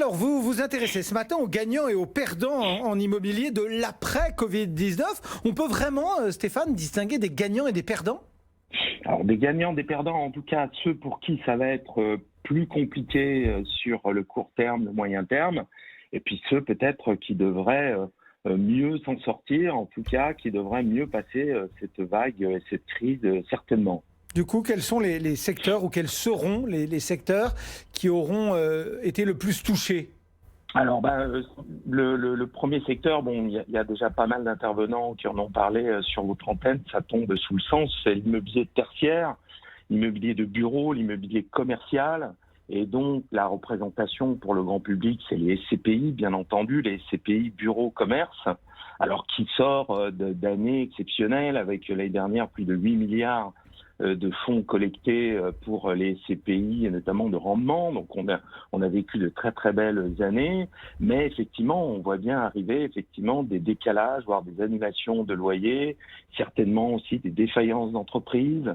Alors, vous vous intéressez ce matin aux gagnants et aux perdants en immobilier de l'après-Covid-19. On peut vraiment, Stéphane, distinguer des gagnants et des perdants? Alors, des gagnants, des perdants, en tout cas ceux pour qui ça va être plus compliqué sur le court terme, le moyen terme, et puis ceux peut-être qui devraient mieux s'en sortir, en tout cas qui devraient mieux passer cette vague, cette crise, certainement. Du coup, quels sont les secteurs ou quels seront les secteurs qui auront été le plus touchés? Alors, le premier secteur, bon, il y a déjà pas mal d'intervenants qui en ont parlé sur votre antenne, ça tombe sous le sens, c'est l'immobilier tertiaire, l'immobilier de bureau, l'immobilier commercial, et donc la représentation pour le grand public, c'est les SCPI, bien entendu, les SCPI bureau commerce, alors qui sort d'années exceptionnelles, avec l'année dernière plus de 8 milliards de fonds collectés pour les CPI, et notamment de rendement. Donc on a vécu de très très belles années, mais effectivement on voit bien arriver effectivement des décalages, voire des annulations de loyers, certainement aussi des défaillances d'entreprises,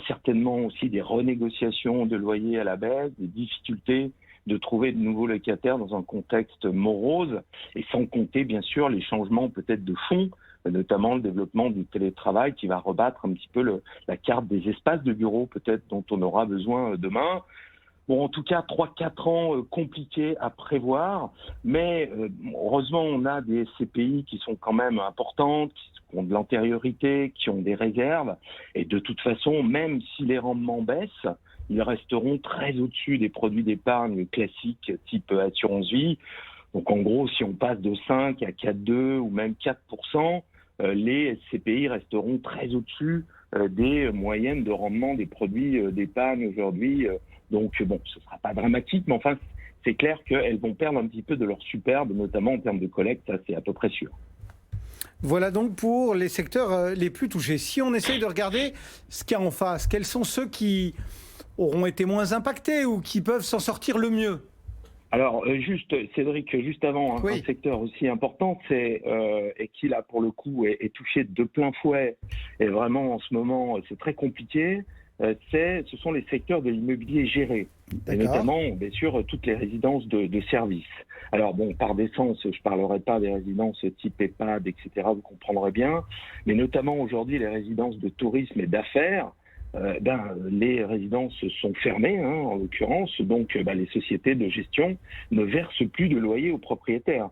certainement aussi des renégociations de loyers à la baisse, des difficultés de trouver de nouveaux locataires dans un contexte morose, et sans compter bien sûr les changements peut-être de fond, notamment le développement du télétravail qui va rebattre un petit peu la carte des espaces de bureau peut-être dont on aura besoin demain. Bon, en tout cas, 3-4 ans compliqués à prévoir, mais heureusement, on a des CPI qui sont quand même importantes, qui ont de l'antériorité, qui ont des réserves, et de toute façon, même si les rendements baissent, ils resteront très au-dessus des produits d'épargne classiques type assurance vie. Donc en gros, si on passe de 5 à 4,2 ou même 4%, les SCPI resteront très au-dessus des moyennes de rendement des produits d'épargne aujourd'hui. Donc bon, ce ne sera pas dramatique, mais enfin, c'est clair qu'elles vont perdre un petit peu de leur superbe, notamment en termes de collecte, ça c'est à peu près sûr. Voilà donc pour les secteurs les plus touchés. Si on essaye de regarder ce qu'il y a en face, quels sont ceux qui auront été moins impactés ou qui peuvent s'en sortir le mieux? Alors, juste, Cédric, juste avant, Oui. un secteur aussi important, c'est et qui là pour le coup est touché de plein fouet, et vraiment en ce moment c'est très compliqué. Ce sont les secteurs de l'immobilier géré, et D'accord. notamment bien sûr toutes les résidences de services. Alors bon, par décence, je parlerai pas des résidences type EHPAD, etc. Vous comprendrez bien, mais notamment aujourd'hui les résidences de tourisme et d'affaires. Les résidences sont fermées, en l'occurrence, donc les sociétés de gestion ne versent plus de loyer aux propriétaires.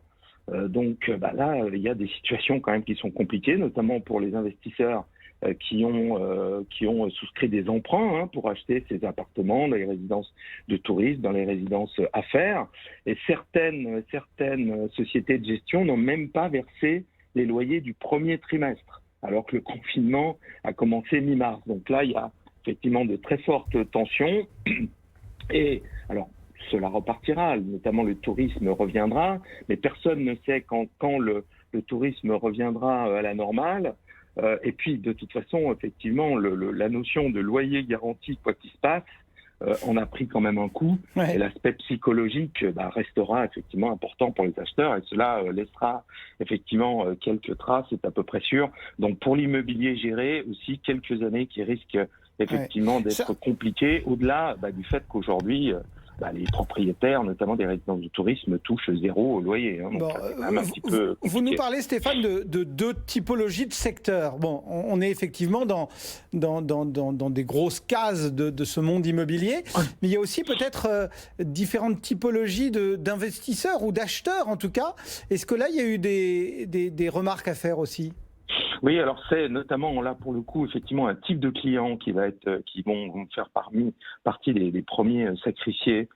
Donc là, il y a des situations quand même qui sont compliquées, notamment pour les investisseurs qui ont souscrit des emprunts pour acheter ces appartements dans les résidences de tourisme, dans les résidences affaires. Et certaines sociétés de gestion n'ont même pas versé les loyers du premier trimestre, alors que le confinement a commencé mi-mars. Donc là, il y a effectivement de très fortes tensions. Et alors, cela repartira, notamment le tourisme reviendra, mais personne ne sait quand le tourisme reviendra à la normale. Et puis, de toute façon, effectivement, la notion de loyer garanti, quoi qu'il se passe, on a pris quand même un coup, Ouais. et l'aspect psychologique restera effectivement important pour les acheteurs, et cela laissera effectivement quelques traces, c'est à peu près sûr. Donc pour l'immobilier géré aussi, quelques années qui risquent effectivement d'être compliquées, au-delà du fait qu'aujourd'hui les propriétaires, notamment des résidences de tourisme, touchent zéro au loyer. Donc Bon, là, c'est quand même un petit peu compliqué. vous nous parlez, Stéphane, de deux typologies de secteurs. Bon, on est effectivement dans des grosses cases de ce monde immobilier, mais il y a aussi peut-être différentes typologies d'investisseurs ou d'acheteurs, en tout cas. Est-ce que là, il y a eu des remarques à faire aussi? Oui, alors c'est notamment là pour le coup effectivement un type de clients qui vont faire partie des premiers sacrifiés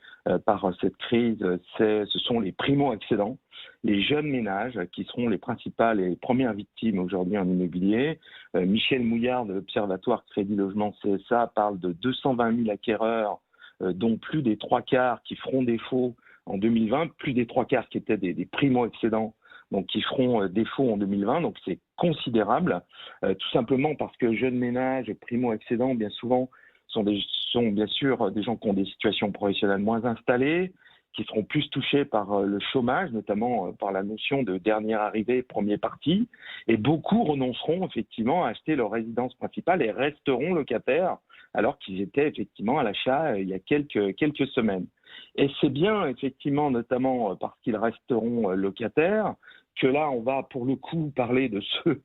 par cette crise. Ce sont les primo-accédants, les jeunes ménages qui seront les principales et les premières victimes aujourd'hui en immobilier. Michel Mouillard de l'Observatoire Crédit Logement CSA parle de 220 000 acquéreurs, dont plus des trois quarts qui feront défaut en 2020, plus des trois quarts qui étaient des primo-accédants, donc qui feront défaut en 2020, donc c'est considérable, tout simplement parce que jeunes ménages, primo-accédants, bien souvent, sont bien sûr des gens qui ont des situations professionnelles moins installées, qui seront plus touchés par le chômage, notamment par la notion de dernière arrivée, premier parti, et beaucoup renonceront effectivement à acheter leur résidence principale et resteront locataires, alors qu'ils étaient effectivement à l'achat il y a quelques semaines. Et c'est bien, effectivement, notamment parce qu'ils resteront locataires, que là, on va pour le coup parler de ceux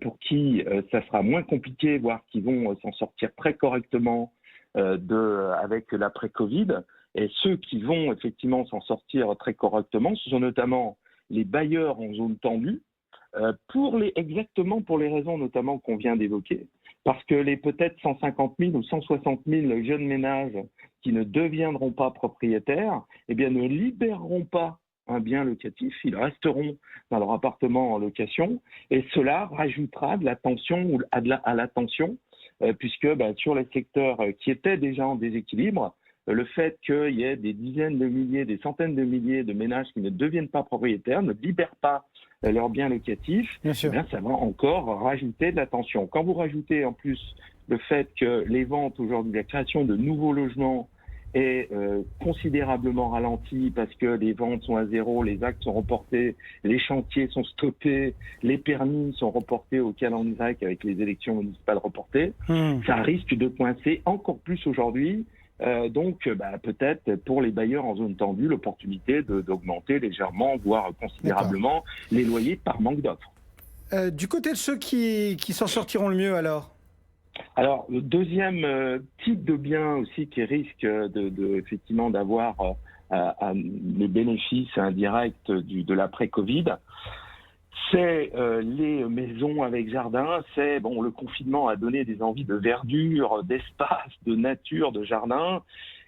pour qui ça sera moins compliqué, voire qui vont s'en sortir très correctement avec l'après-Covid. Et ceux qui vont effectivement s'en sortir très correctement, ce sont notamment les bailleurs en zone tendue, exactement pour les raisons notamment qu'on vient d'évoquer. Parce que les peut-être 150 000 ou 160 000 jeunes ménages qui ne deviendront pas propriétaires, eh bien, ne libéreront pas un bien locatif, ils resteront dans leur appartement en location, et cela rajoutera de la tension à la tension, puisque sur les secteurs qui étaient déjà en déséquilibre, le fait qu'il y ait des dizaines de milliers, des centaines de milliers de ménages qui ne deviennent pas propriétaires, ne libèrent pas leurs biens locatifs, ça va encore rajouter de la tension. Quand vous rajoutez en plus le fait que les ventes aujourd'hui, la création de nouveaux logements est considérablement ralentie parce que les ventes sont à zéro, les actes sont reportés, les chantiers sont stoppés, les permis sont reportés au calendrier avec les élections municipales reportées, ça risque de coincer encore plus aujourd'hui. Donc, peut-être pour les bailleurs en zone tendue, l'opportunité d'augmenter légèrement, voire considérablement, les loyers par manque d'offres. Du côté de ceux qui s'en sortiront le mieux, alors, le deuxième type de bien aussi qui risque effectivement d'avoir les bénéfices indirects de l'après-Covid, c'est les maisons avec jardin. Le confinement a donné des envies de verdure, d'espace, de nature, de jardin.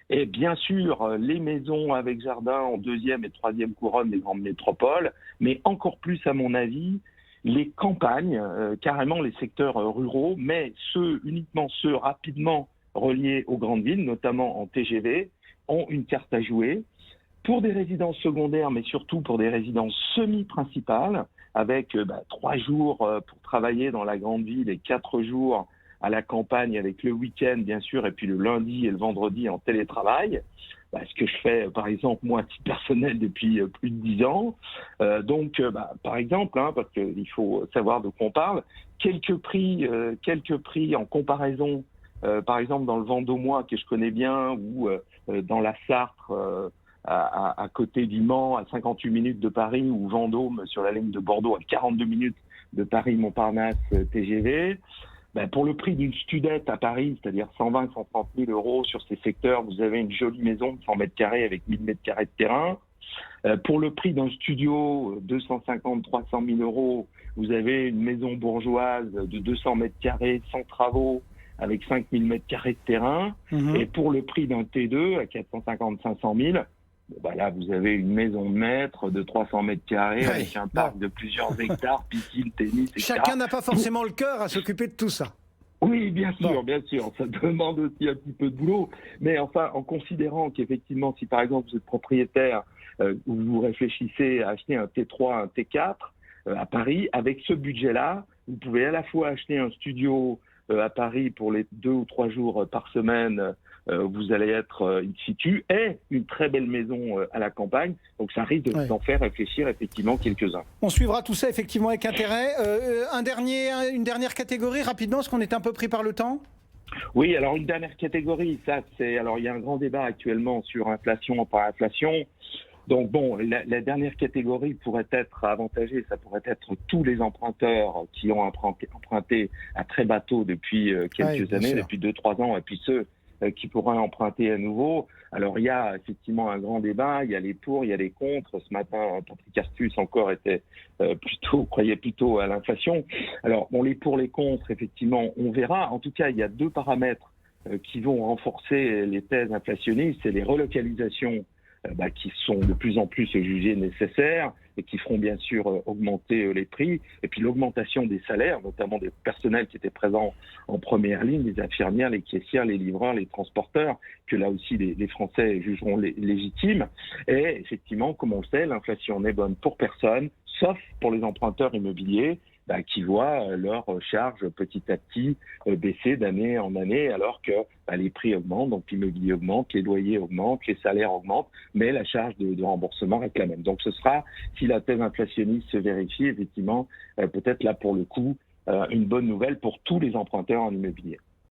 Et bien sûr, les maisons avec jardin en deuxième et troisième couronne des grandes métropoles, mais encore plus, à mon avis, les campagnes, carrément les secteurs ruraux, mais uniquement ceux rapidement reliés aux grandes villes, notamment en TGV, ont une carte à jouer. Pour des résidences secondaires, mais surtout pour des résidences semi-principales, avec 3 jours pour travailler dans la grande ville et 4 jours à la campagne, avec le week-end bien sûr, et puis le lundi et le vendredi en télétravail, ce que je fais par exemple moi à titre personnel depuis plus de 10 ans. Par exemple, parce qu'il faut savoir de quoi on parle, quelques prix en comparaison, par exemple dans le Vendômois que je connais bien, ou dans la Sarthe, à côté du Mans, à 58 minutes de Paris, ou Vendôme sur la ligne de Bordeaux à 42 minutes de Paris-Montparnasse TGV. Pour le prix d'une studette à Paris, c'est-à-dire 120 130 000 euros sur ces secteurs, vous avez une jolie maison de 100 mètres carrés avec 1000 mètres carrés de terrain. Pour le prix d'un studio, 250 300 000 euros, vous avez une maison bourgeoise de 200 mètres carrés sans travaux, avec 5000 mètres carrés de terrain. Et pour le prix d'un T2 à 450 500 000, là, vous avez une maison de maître de 300 mètres carrés avec un parc de plusieurs hectares, piscine, tennis, etc. Chacun n'a pas forcément le cœur à s'occuper de tout ça. Oui, bien sûr, bien sûr. Ça demande aussi un petit peu de boulot. Mais enfin, en considérant qu'effectivement, si par exemple vous êtes propriétaire ou vous réfléchissez à acheter un T3, un T4 à Paris, avec ce budget-là, vous pouvez à la fois acheter un studio à Paris pour les 2 ou 3 jours par semaine, vous allez être in situ, et une très belle maison à la campagne. Donc ça risque d'en faire réfléchir effectivement quelques-uns. On suivra tout ça effectivement avec intérêt. Une dernière catégorie rapidement, parce qu'on est un peu pris par le temps. Oui, alors une dernière catégorie, il y a un grand débat actuellement sur inflation par inflation. Donc la dernière catégorie pourrait être avantagée, ça pourrait être tous les emprunteurs qui ont emprunté à très bas taux depuis quelques années, depuis 2-3 ans, et puis ceux qui pourraient emprunter à nouveau. Alors il y a effectivement un grand débat, il y a les pour, il y a les contre. Ce matin, Patrick Artus encore croyait plutôt à l'inflation. Alors les pour, les contre, effectivement, on verra. En tout cas, il y a 2 paramètres qui vont renforcer les thèses inflationnistes, c'est les relocalisations qui sont de plus en plus jugées nécessaires et qui feront bien sûr augmenter les prix, et puis l'augmentation des salaires, notamment des personnels qui étaient présents en première ligne, les infirmières, les caissières, les livreurs, les transporteurs, que là aussi les Français jugeront légitimes. Et effectivement, comme on le sait, l'inflation n'est bonne pour personne, sauf pour les emprunteurs immobiliers, qui voient leur charge petit à petit baisser d'année en année, alors que les prix augmentent, donc l'immobilier augmente, les loyers augmentent, les salaires augmentent, mais la charge de remboursement reste la même. Donc ce sera, si la thèse inflationniste se vérifie, effectivement, peut-être là pour le coup, une bonne nouvelle pour tous les emprunteurs en immobilier.